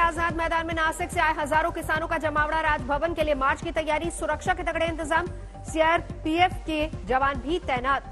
आजाद मैदान में नासिक से आए हजारों किसानों का जमावड़ा। राजभवन के लिए मार्च की तैयारी, सुरक्षा के तगड़े इंतजाम, सीआरपीएफ के जवान भी तैनात।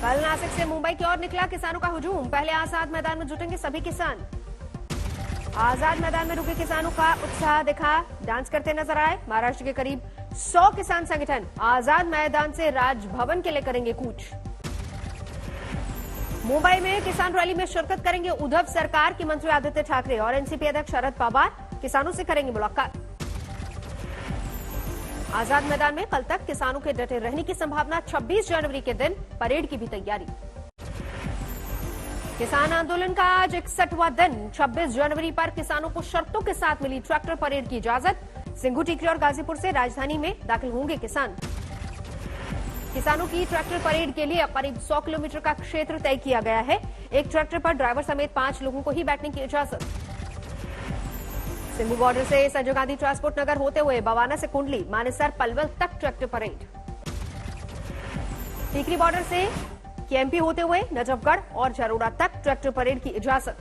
कल नासिक से मुंबई की ओर निकला किसानों का हुजूम। पहले आजाद मैदान में जुटेंगे सभी किसान। आजाद मैदान में रुके किसानों का उत्साह दिखा, डांस करते नजर आए। महाराष्ट्र के करीब 100 किसान संगठन आजाद मैदान से राजभवन के लिए करेंगे कूच। मुंबई में किसान रैली में शिरकत करेंगे उद्धव सरकार के मंत्री आदित्य ठाकरे और एनसीपी अध्यक्ष शरद पवार। किसानों से करेंगे मुलाकात। आजाद मैदान में कल तक किसानों के डटे रहने की संभावना। 26 जनवरी के दिन परेड की भी तैयारी। किसान आंदोलन का आज 61वां दिन। 26 जनवरी पर किसानों को शर्तों के साथ मिली ट्रैक्टर परेड की इजाजत। सिंघू, टीकरी और गाजीपुर से राजधानी में दाखिल होंगे किसान। किसानों की ट्रैक्टर परेड के लिए करीब 100 किलोमीटर का क्षेत्र तय किया गया है। एक ट्रैक्टर पर ड्राइवर समेत 5 लोगों को ही बैठने की इजाजत। सिंघू बॉर्डर से संजय गांधी ट्रांसपोर्ट नगर होते हुए बवाना से कुंडली, मानेसर, पलवल तक ट्रैक्टर परेड। टीकरी बॉर्डर से केएमपी होते हुए नजफगढ़ और झरोड़ा तक ट्रैक्टर परेड की इजाजत।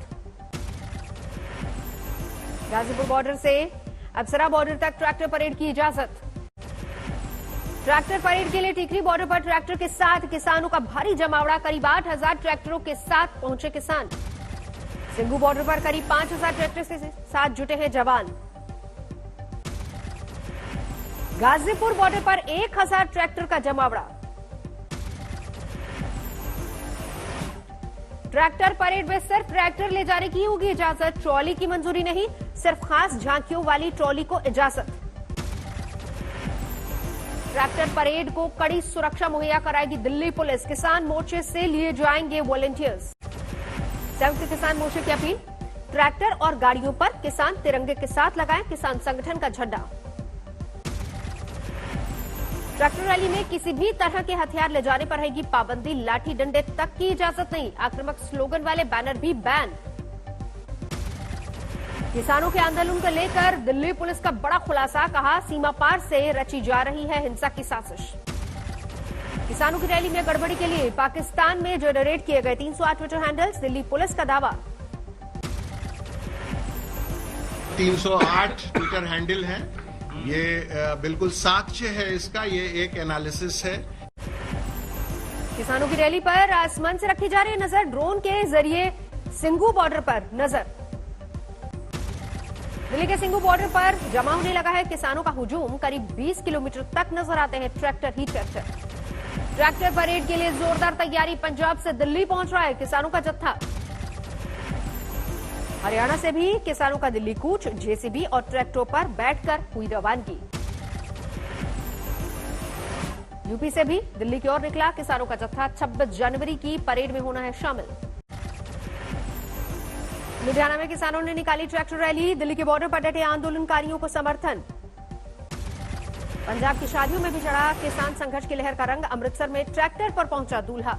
गाजीपुर बॉर्डर से अप्सरा बॉर्डर तक ट्रैक्टर परेड की इजाजत। ट्रैक्टर परेड के लिए टीकरी बॉर्डर पर ट्रैक्टर के साथ किसानों का भारी जमावड़ा। करीब 8000 ट्रैक्टरों के साथ पहुंचे किसान। सिंघू बॉर्डर पर करीब 5000 ट्रैक्टर के साथ जुटे हैं जवान। गाजीपुर बॉर्डर पर 1000 ट्रैक्टर का जमावड़ा। ट्रैक्टर परेड में सिर्फ ट्रैक्टर ले जाने की होगी इजाजत। ट्रॉली की मंजूरी नहीं, सिर्फ खास झांकियों वाली ट्रॉली को इजाजत। ट्रैक्टर परेड को कड़ी सुरक्षा मुहैया कराएगी दिल्ली पुलिस। किसान मोर्चे से लिए जाएंगे वॉलंटियर्स। संयुक्त किसान मोर्चे की अपील, ट्रैक्टर और गाड़ियों पर किसान तिरंगे के साथ लगाएं किसान संगठन का झंडा। ट्रैक्टर रैली में किसी भी तरह के हथियार ले जाने पर रहेगी पाबंदी। लाठी डंडे तक की इजाजत नहीं। आक्रामक स्लोगन वाले बैनर भी बैन। किसानों के आंदोलन को लेकर दिल्ली पुलिस का बड़ा खुलासा, कहा सीमा पार से रची जा रही है हिंसा की साजिश। किसानों की रैली में गड़बड़ी के लिए पाकिस्तान में जनरेट किए गए 308 ट्विटर हैंडल्स। दिल्ली पुलिस का दावा, 308 ट्विटर हैंडल है। ये बिल्कुल साक्ष्य है इसका, ये एक एनालिसिस है। किसानों की रैली पर आसमान से रखी जा रही है नजर। ड्रोन के जरिए सिंघू बॉर्डर पर नजर। दिल्ली के सिंघू बॉर्डर पर जमा होने लगा है किसानों का हुजूम। करीब 20 किलोमीटर तक नजर आते हैं ट्रैक्टर ही ट्रैक्टर। ट्रैक्टर परेड के लिए जोरदार तैयारी। पंजाब से दिल्ली पहुंच रहा है किसानों का जत्था। हरियाणा से भी किसानों का दिल्ली कूच। जेसीबी और ट्रैक्टरों पर बैठकर हुई रवानगी। यूपी से भी दिल्ली की ओर निकला किसानों का जत्था। 26 जनवरी की परेड में होना है शामिल। लुधियाना में किसानों ने निकाली ट्रैक्टर रैली। दिल्ली के बॉर्डर पर डटे आंदोलनकारियों को समर्थन। पंजाब की शादियों में भी चढ़ा किसान संघर्ष की लहर का रंग। अमृतसर में ट्रैक्टर पर पहुंचा दूल्हा।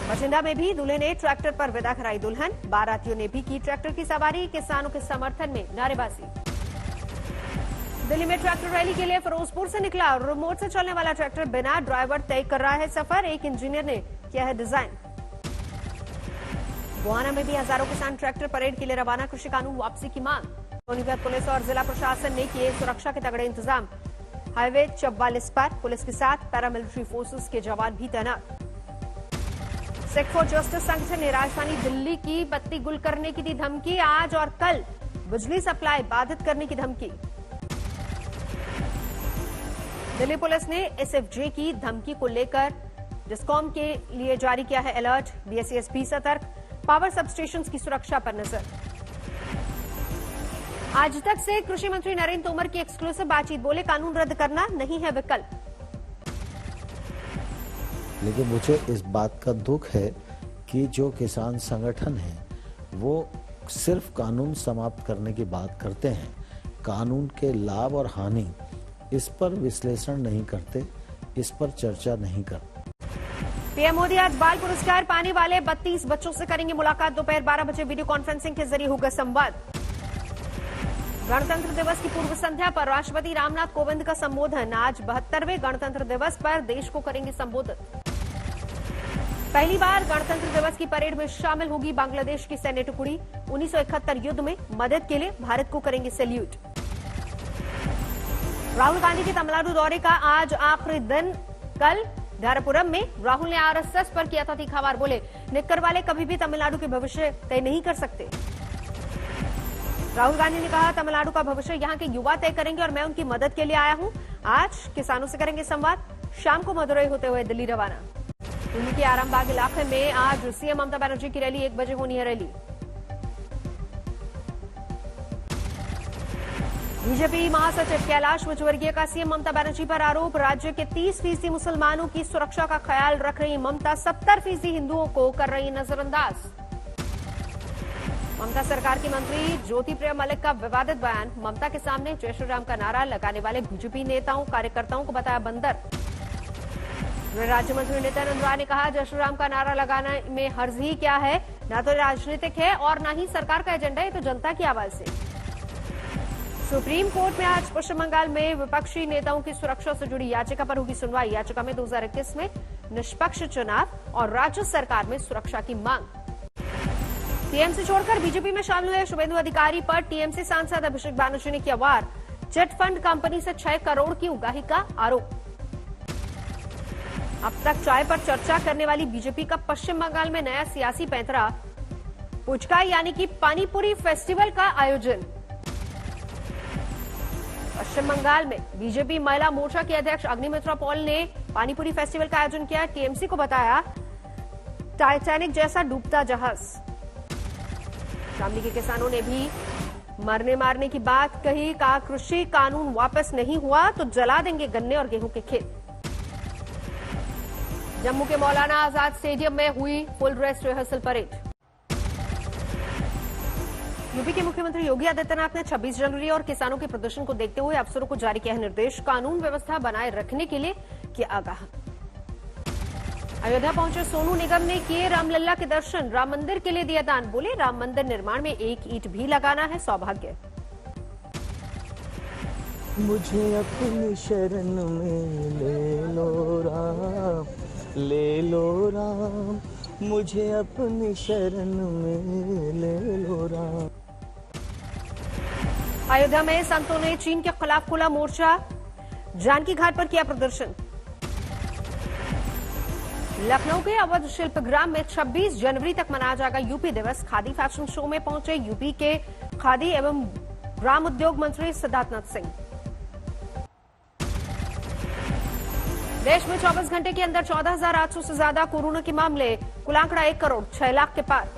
बठिंडा में भी दूल्हे ने ट्रैक्टर पर विदा कराई दुल्हन। बारातियों ने भी की ट्रैक्टर की सवारी। किसानों के समर्थन में नारेबाजी। दिल्ली में ट्रैक्टर रैली के लिए फिरोजपुर से निकला रिमोट से चलने वाला ट्रैक्टर। बिना ड्राइवर तय कर रहा है सफर। एक इंजीनियर ने किया है डिजाइन। गोहाना में भी हजारों किसान ट्रैक्टर परेड के लिए रवाना। कृषि कानून वापसी की मांग। सोनीपत पुलिस और जिला प्रशासन ने किए सुरक्षा के तगड़े इंतजाम। हाईवे 44 पर पुलिस के साथ पैरामिलिट्री फोर्सेस के जवान भी तैनात। सिख फॉर जस्टिस संगठन ने राजधानी दिल्ली की बत्ती गुल करने की दी धमकी। आज और कल बिजली सप्लाई बाधित करने की धमकी। दिल्ली पुलिस ने एसएफजे की धमकी को लेकर डिस्कॉम के लिए जारी किया है अलर्ट। बीएसईएस भी सतर्क। पावर सबस्टेशंस की सुरक्षा पर नजर। आज तक से कृषि मंत्री नरेंद्र तोमर की एक्सक्लूसिव बातचीत। बोले कानून रद्द करना नहीं है विकल्प। लेकिन मुझे इस बात का दुख है कि जो किसान संगठन है वो सिर्फ कानून समाप्त करने की बात करते हैं, कानून के लाभ और हानि इस पर विश्लेषण नहीं करते, इस पर चर्चा नहीं करते। पीएम मोदी आज बाल पुरस्कार पाने वाले 32 बच्चों से करेंगे मुलाकात। दोपहर 12 बजे वीडियो कॉन्फ्रेंसिंग के जरिए होगा संवाद। गणतंत्र दिवस की पूर्व संध्या पर राष्ट्रपति रामनाथ कोविंद का संबोधन। आज 72वें गणतंत्र दिवस पर देश को करेंगे संबोधित। पहली बार गणतंत्र दिवस की परेड में शामिल होगी बांग्लादेश की सैन्य टुकड़ी। 1971 युद्ध में मदद के लिए भारत को करेंगे सैल्यूट। राहुल गांधी के तमिलनाडु दौरे का आज आखिरी दिन। कल धारापुरम में राहुल ने आरएसएस पर किया था तीखा वार। बोले, निक्कर वाले कभी भी तमिलनाडु के भविष्य तय नहीं कर सकते। राहुल गांधी ने कहा, तमिलनाडु का भविष्य यहां के युवा तय करेंगे और मैं उनकी मदद के लिए आया हूं। आज किसानों से करेंगे संवाद। शाम को मदुरई होते हुए दिल्ली रवाना। दिल्ली के आरामबाग इलाके में आज सीएम ममता बनर्जी की रैली। 1 बजे होनी है रैली। बीजेपी महासचिव कैलाश विजयवर्गीय का सीएम ममता बनर्जी पर आरोप। राज्य के 30% मुसलमानों की सुरक्षा का ख्याल रख रही ममता 70% हिंदुओं को कर रही नजरअंदाज। ममता सरकार की मंत्री ज्योति प्रिया मलिक का विवादित बयान। ममता के सामने जय श्री राम का नारा लगाने वाले बीजेपी नेताओं कार्यकर्ताओं को बताया बंदर। गृह राज्य मंत्री नित्यानंद राय ने कहा, जय श्री राम का नारा लगाने में हर्ज ही क्या है। न तो राजनीतिक है और न ही सरकार का एजेंडा है, तो जनता की आवाज से। सुप्रीम कोर्ट में आज पश्चिम बंगाल में विपक्षी नेताओं की सुरक्षा से जुड़ी याचिका पर होगी सुनवाई। याचिका में 2021 में निष्पक्ष चुनाव और राज्य सरकार में सुरक्षा की मांग। टीएमसी छोड़कर बीजेपी में शामिल हुए शुभेंदु अधिकारी पर टीएमसी सांसद अभिषेक बैनर्जी ने किया वार। चिट फंड कंपनी से 6 करोड़ की उगाही का आरोप। अब तक चाय पर चर्चा करने वाली बीजेपी का पश्चिम बंगाल में नया सियासी पैंतरा। पुचका यानी कि पानीपुरी फेस्टिवल का आयोजन। पश्चिम बंगाल में बीजेपी महिला मोर्चा की अध्यक्ष अग्निमित्रा पॉल ने पानीपुरी फेस्टिवल का आयोजन किया। टीएमसी को बताया टाइटैनिक जैसा डूबता जहाज। शामली के किसानों ने भी मरने मारने की बात कही। कहा, कृषि कानून वापस नहीं हुआ तो जला देंगे गन्ने और गेहूं के खेत। जम्मू के मौलाना आजाद स्टेडियम में हुई full dress rehearsal parade. UP के मुख्यमंत्री योगी आदित्यनाथ ने 26 जनवरी और किसानों के प्रदर्शन को देखते हुए अफसरों को जारी किया है निर्देश। कानून व्यवस्था बनाए रखने के लिए किया आगाह। अयोध्या पहुंचे सोनू निगम ने किए रामलला के दर्शन। राम मंदिर के लिए दिया दान। बोले, राम मंदिर निर्माण में 1 ईंट भी लगाना है सौभाग्य। मुझे अपनी शरण में ले लो राम, ले लो राम, मुझे अपनी शरण में ले लो राम। अयोध्या में संतों ने चीन के खिलाफ खुला मोर्चा। जानकी घाट पर किया प्रदर्शन। लखनऊ के अवध शिल्पग्राम में 26 जनवरी तक मनाया जाएगा यूपी दिवस। खादी फैशन शो में पहुंचे यूपी के खादी एवं ग्राम उद्योग मंत्री सिद्धार्थनाथ सिंह। देश में 24 घंटे के अंदर 14,800 से ज्यादा कोरोना के मामले। कुल आंकड़ा 1 करोड़ 6 लाख के पार।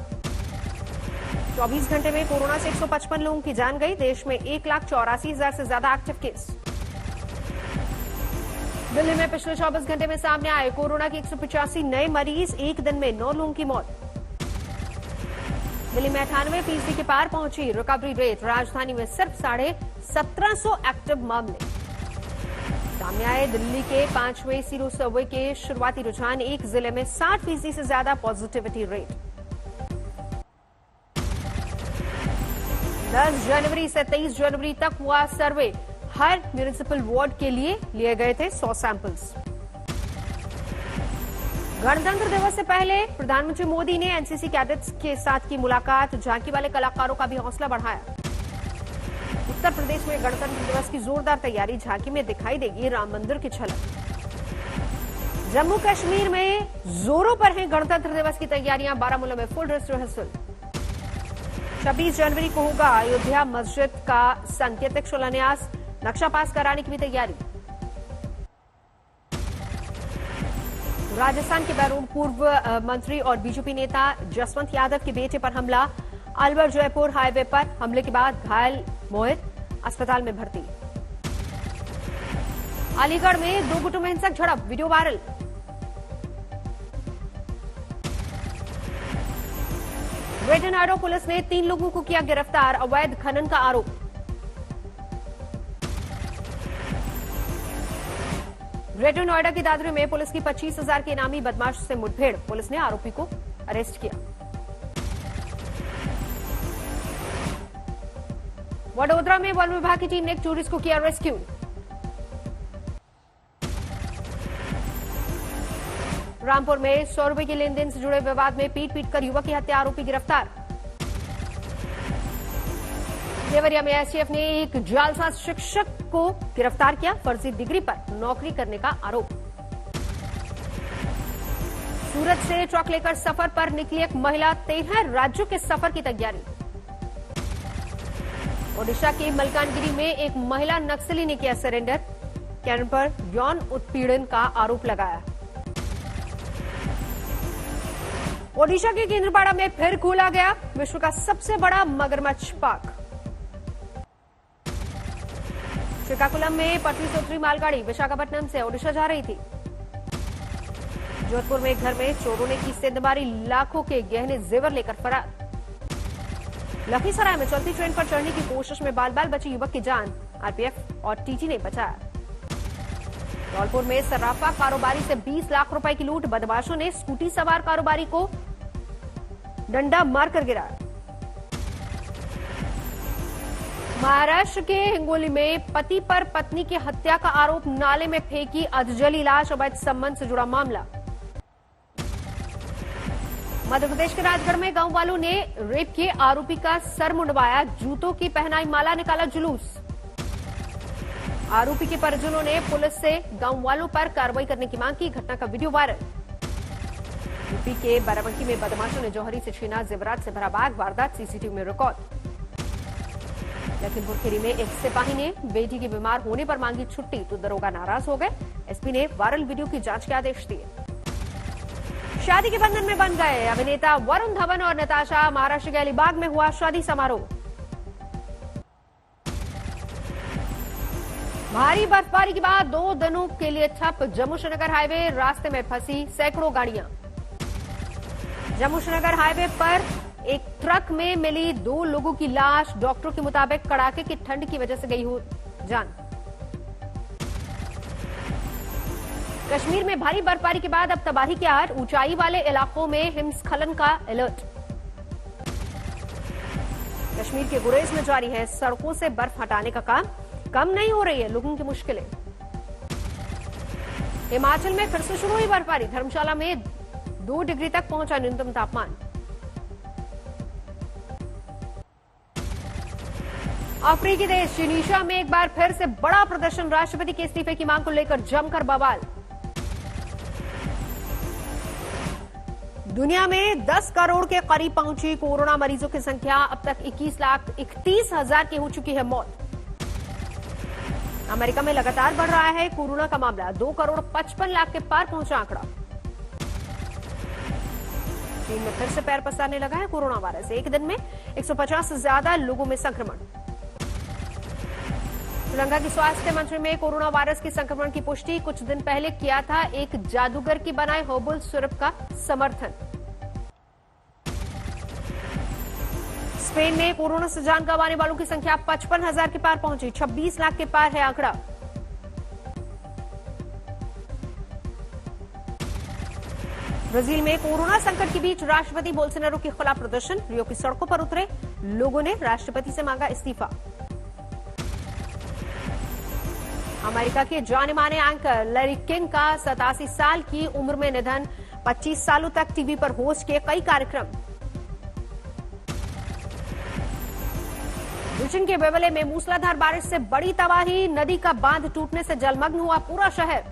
24 घंटे में कोरोना से 155 लोगों की जान गई। देश में 1,84,000 से ज्यादा एक्टिव केस। दिल्ली में पिछले 24 घंटे में सामने आए कोरोना के 185 नए मरीज। एक दिन में 9 लोगों की मौत। दिल्ली में 98% के पार पहुंची रिकवरी रेट। राजधानी में सिर्फ 1750 एक्टिव मामले सामने आए। दिल्ली के 5वें सीरो सर्वे के शुरुआती रुझान। एक जिले में 60% से ज्यादा पॉजिटिविटी रेट। 10 जनवरी से 23 जनवरी तक हुआ सर्वे। हर म्यूनिसिपल वार्ड के लिए लिए गए थे 100 सैंपल्स। गणतंत्र दिवस से पहले प्रधानमंत्री मोदी ने एनसीसी कैडेट्स के साथ की मुलाकात। झांकी वाले कलाकारों का भी हौसला बढ़ाया। उत्तर प्रदेश में गणतंत्र दिवस की जोरदार तैयारी। झांकी में दिखाई देगी राम मंदिर की झलक। जम्मू कश्मीर में जोरों पर है गणतंत्र दिवस की तैयारियां। बारामूला में फुल ड्रेस रिहर्सल। 26 जनवरी को होगा अयोध्या मस्जिद का सांकेतिक शिलान्यास। नक्शा पास कराने की भी तैयारी। राजस्थान के बैरून पूर्व मंत्री और बीजेपी नेता जसवंत यादव के बेटे पर हमला। अलवर जयपुर हाईवे पर हमले के बाद घायल मोहित अस्पताल में भर्ती। अलीगढ़ में 2 गुटों में हिंसक झड़प। Video viral. Greater Noida police ने 3 लोगों को किया गिरफ्तार। अवैध खनन का आरोप। ग्रेटर नोएडा की दादरी में पुलिस की 25,000 के इनामी बदमाश से मुठभेड़। पुलिस ने आरोपी को अरेस्ट किया। वडोदरा में वन विभाग की टीम ने एक टूरिस्ट को किया रेस्क्यू। रामपुर में 100 रुपए के लेन देन से जुड़े विवाद में पीट कर युवक की हत्या, आरोपी गिरफ्तार। देवरिया में एसटीएफ ने एक जालसाज शिक्षक को गिरफ्तार किया, फर्जी डिग्री पर नौकरी करने का आरोप। सूरत से ट्रक लेकर सफर पर निकली एक महिला, 13 राज्यों के सफर की तैयारी। ओडिशा के मलकानगिरी में एक महिला नक्सली ने किया सरेंडर, कैंप पर यौन उत्पीड़न का आरोप लगाया। ओडिशा के केंद्रपाड़ा में फिर खोला गया विश्व का सबसे बड़ा मगरमच्छ पार्क। श्रीकाकुलम में पटरी से उतरी मालगाड़ी विशाखापट्टनम से ओडिशा जा रही थी। जोधपुर में एक घर में चोरों ने की सेंधमारी, लाखों के गहने जेवर लेकर फरार। लखीसराय में चलती ट्रेन पर चढ़ने की कोशिश में बाल बाल बची युवक की जान, आरपीएफ और टीटी ने बचाया। धौलपुर में सर्राफा कारोबारी से 20 लाख रुपए की लूट, बदमाशों ने स्कूटी सवार कारोबारी को डंडा मारकर गिराया। महाराष्ट्र के हिंगोली में पति पर पत्नी की हत्या का आरोप, नाले में फेंकी अधजली लाश, अवैध संबंध से जुड़ा मामला। मध्य प्रदेश के राजगढ़ में गांव वालों ने रेप के आरोपी का सर मुंडवाया, जूतों की पहनाई माला, निकाला जुलूस। आरोपी के परिजनों ने पुलिस से गांव वालों पर कार्रवाई करने की मांग की, घटना का वीडियो वायरल। यूपी के बाराबंकी में बदमाशों ने जौहरी से छीना जेवरात से भरा बैग, वारदात सीसीटीवी में रिकॉर्ड। लखीमपुर खीरी में एक सिपाही ने बेटी के बीमार होने पर मांगी छुट्टी, तो दरोगा नाराज हो गए। एसपी ने वायरल वीडियो की जांच के आदेश दिए। शादी के बंधन में बन गए अभिनेता वरुण धवन और नताशा, महाराष्ट्र के अलीबाग में हुआ शादी समारोह। भारी बर्फबारी के बाद 2 दिनों के लिए ठप जम्मू श्रीनगर हाईवे, रास्ते में फंसी सैकड़ों गाड़ियां। जम्मू श्रीनगर हाईवे पर एक ट्रक में मिली 2 लोगों की लाश, डॉक्टरों के मुताबिक कड़ाके की ठंड की वजह से गई हो जान। कश्मीर में भारी बर्फबारी के बाद अब तबाही की आर, ऊंचाई वाले इलाकों में हिमस्खलन का अलर्ट। कश्मीर के गुरेज में जारी है सड़कों से बर्फ हटाने का काम, कम नहीं हो रही है लोगों की मुश्किलें। हिमाचल में फिर से शुरू हुई बर्फबारी, धर्मशाला में 2 डिग्री तक पहुंचा न्यूनतम तापमान। अफ्रीकी देश ट्यूनीशिया में एक बार फिर से बड़ा प्रदर्शन, राष्ट्रपति के इस्तीफे की मांग को लेकर जमकर बवाल। दुनिया में 10 करोड़ के करीब पहुंची कोरोना मरीजों की संख्या, अब तक 21,31,000 की हो चुकी है मौत। अमेरिका में लगातार बढ़ रहा है कोरोना का मामला, 2 करोड़ 55 लाख के पार पहुंचा आंकड़ा। चीन में फिर से पैर पसारने लगा है कोरोना वायरस, एक दिन में 150 से ज्यादा लोगों में संक्रमण। श्रीलंका की स्वास्थ्य मंत्री में कोरोना वायरस के संक्रमण की पुष्टि, कुछ दिन पहले किया था एक जादूगर की बनाए हर्बल सिरप का समर्थन। स्पेन में कोरोना से जान गंवाने वालों की संख्या 55,000 के पार पहुंची, 26 लाख के पार है आंकड़ा। ब्राजील में कोरोना संकट के बीच राष्ट्रपति बोल्सोनारो के खिलाफ प्रदर्शन, रियो की सड़कों पर उतरे लोगों ने राष्ट्रपति से मांगा इस्तीफा। अमेरिका के जाने माने एंकर लैरी किंग का 87 साल की उम्र में निधन, 25 सालों तक टीवी पर होस्ट किए कई कार्यक्रम। ब्रिटेन के बेवले में मूसलाधार बारिश से बड़ी तबाही, नदी का बांध टूटने से जलमग्न हुआ पूरा शहर।